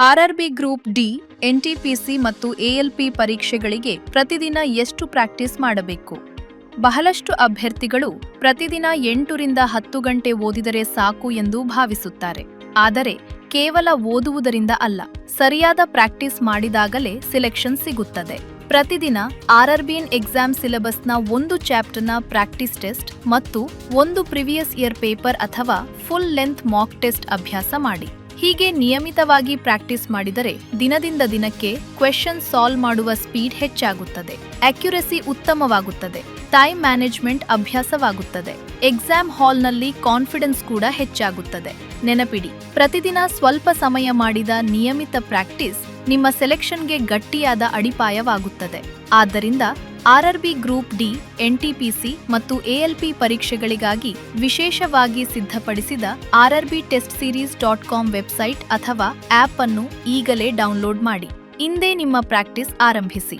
RRB group D, NTPC ಮತ್ತು ಎಎಲ್ಪಿ ಪರೀಕ್ಷೆಗಳಿಗೆ ಪ್ರತಿದಿನ ಎಷ್ಟು ಪ್ರಾಕ್ಟೀಸ್ ಮಾಡಬೇಕು? ಬಹಳಷ್ಟು ಅಭ್ಯರ್ಥಿಗಳು ಪ್ರತಿದಿನ 8 ರಿಂದ 10 ಗಂಟೆ ಓದಿದರೆ ಸಾಕು ಎಂದು ಭಾವಿಸುತ್ತಾರೆ. ಆದರೆ ಕೇವಲ ಓದುವುದರಿಂದ ಅಲ್ಲ, ಸರಿಯಾದ ಪ್ರಾಕ್ಟೀಸ್ ಮಾಡಿದಾಗಲೇ ಸೆಲೆಕ್ಷನ್ ಸಿಗುತ್ತದೆ. ಪ್ರತಿದಿನ ಆರ್ಆರ್ಬಿಎನ್ ಎಕ್ಸಾಮ್ ಸಿಲೆಬಸ್ನ ಒಂದು ಚಾಪ್ಟರ್ನ ಪ್ರಾಕ್ಟೀಸ್ ಟೆಸ್ಟ್ ಮತ್ತು ಒಂದು ಪ್ರಿವಿಯಸ್ ಇಯರ್ ಪೇಪರ್ ಅಥವಾ ಫುಲ್ ಲೆಂತ್ ಮಾಕ್ ಟೆಸ್ಟ್ ಅಭ್ಯಾಸ ಮಾಡಿ. ಹೀಗೆ ನಿಯಮಿತವಾಗಿ ಪ್ರಾಕ್ಟೀಸ್ ಮಾಡಿದರೆ ದಿನದಿಂದ ದಿನಕ್ಕೆ ಕ್ವೆಶ್ಚನ್ ಸಾಲ್ವ್ ಮಾಡುವ ಸ್ಪೀಡ್ ಹೆಚ್ಚಾಗುತ್ತದೆ, ಅಕ್ಯುರಸಿ ಉತ್ತಮವಾಗುತ್ತದೆ, ಟೈಮ್ ಮ್ಯಾನೇಜ್ಮೆಂಟ್ ಅಭ್ಯಾಸವಾಗುತ್ತದೆ, ಎಕ್ಸಾಮ್ ಹಾಲ್ನಲ್ಲಿ ಕಾನ್ಫಿಡೆನ್ಸ್ ಕೂಡ ಹೆಚ್ಚಾಗುತ್ತದೆ. ನೆನಪಿಡಿ, ಪ್ರತಿದಿನ ಸ್ವಲ್ಪ ಸಮಯ ಮಾಡಿದ ನಿಯಮಿತ ಪ್ರಾಕ್ಟೀಸ್ ನಿಮ್ಮ ಸೆಲೆಕ್ಷನ್ಗೆ ಗಟ್ಟಿಯಾದ ಅಡಿಪಾಯವಾಗುತ್ತದೆ. ಆದ್ದರಿಂದ ಆರ್ಆರ್ಬಿ ಗ್ರೂಪ್ ಡಿ, ಎನ್ಟಿಪಿಸಿ ಮತ್ತು ಎಎಲ್ಪಿ ಪರೀಕ್ಷೆಗಳಿಗಾಗಿ ವಿಶೇಷವಾಗಿ ಸಿದ್ಧಪಡಿಸಿದ rrbtestseries.com ವೆಬ್ಸೈಟ್ ಅಥವಾ ಆಪ್ ಅನ್ನು ಈಗಲೇ ಡೌನ್ಲೋಡ್ ಮಾಡಿ. ಇಂದೇ ನಿಮ್ಮ ಪ್ರಾಕ್ಟೀಸ್ ಆರಂಭಿಸಿ.